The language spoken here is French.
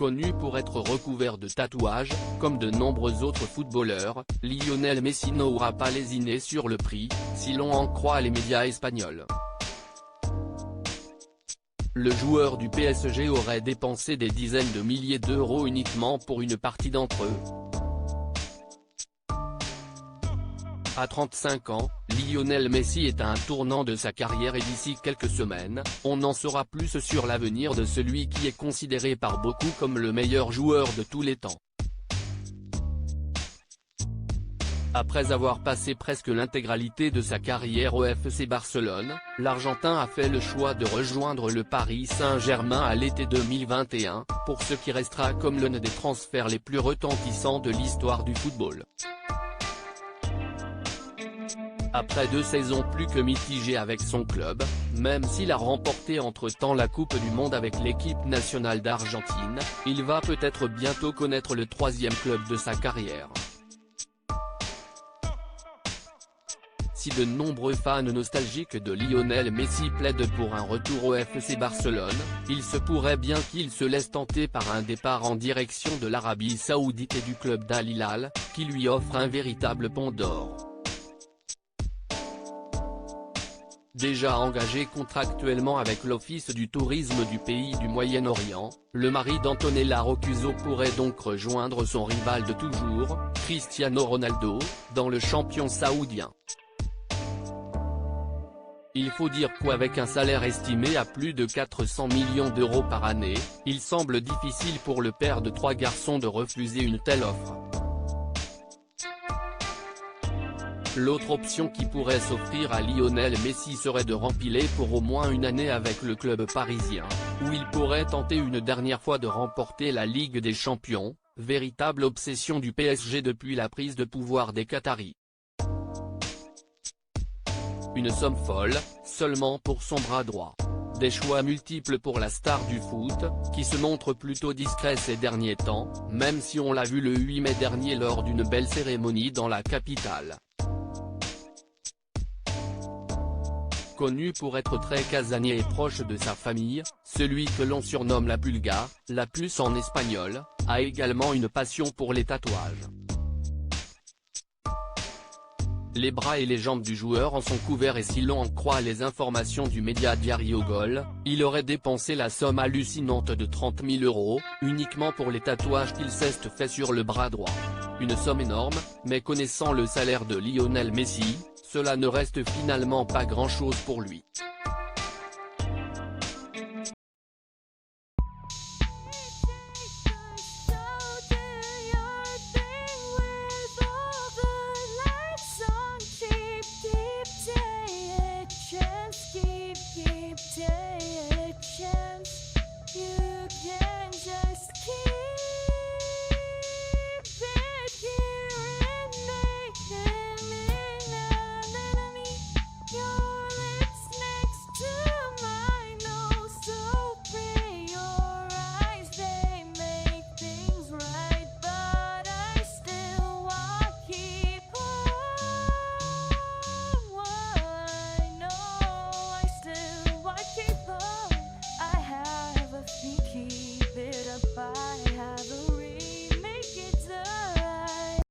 Connu pour être recouvert de tatouages, comme de nombreux autres footballeurs, Lionel Messi n'aura pas lésiné sur le prix, si l'on en croit les médias espagnols. Le joueur du PSG aurait dépensé des dizaines de milliers d'euros uniquement pour une partie d'entre eux. À 35 ans, Lionel Messi est à un tournant de sa carrière et d'ici quelques semaines, on en saura plus sur l'avenir de celui qui est considéré par beaucoup comme le meilleur joueur de tous les temps. Après avoir passé presque l'intégralité de sa carrière au FC Barcelone, l'Argentin a fait le choix de rejoindre le Paris Saint-Germain à l'été 2021, pour ce qui restera comme l'un des transferts les plus retentissants de l'histoire du football. Après 2 saisons plus que mitigées avec son club, même s'il a remporté entre-temps la Coupe du Monde avec l'équipe nationale d'Argentine, il va peut-être bientôt connaître le 3e club de sa carrière. Si de nombreux fans nostalgiques de Lionel Messi plaident pour un retour au FC Barcelone, il se pourrait bien qu'il se laisse tenter par un départ en direction de l'Arabie Saoudite et du club d'Al Hilal, qui lui offre un véritable pont d'or. Déjà engagé contractuellement avec l'Office du tourisme du pays du Moyen-Orient, le mari d'Antonella Roccuzzo pourrait donc rejoindre son rival de toujours, Cristiano Ronaldo, dans le champion saoudien. Il faut dire qu'avec un salaire estimé à plus de 400 millions d'euros par année, il semble difficile pour le père de 3 garçons de refuser une telle offre. L'autre option qui pourrait s'offrir à Lionel Messi serait de rempiler pour au moins une année avec le club parisien, où il pourrait tenter une dernière fois de remporter la Ligue des Champions, véritable obsession du PSG depuis la prise de pouvoir des Qataris. Une somme folle, seulement pour son bras droit. Des choix multiples pour la star du foot, qui se montre plutôt discret ces derniers temps, même si on l'a vu le 8 mai dernier lors d'une belle cérémonie dans la capitale. Connu pour être très casanier et proche de sa famille, celui que l'on surnomme la Pulga, la puce en espagnol, a également une passion pour les tatouages. Les bras et les jambes du joueur en sont couverts et si l'on en croit les informations du média Diario Gol, il aurait dépensé la somme hallucinante de 30 000 €, uniquement pour les tatouages qu'il s'est fait sur le bras droit. Une somme énorme, mais connaissant le salaire de Lionel Messi, cela ne reste finalement pas grand-chose pour lui.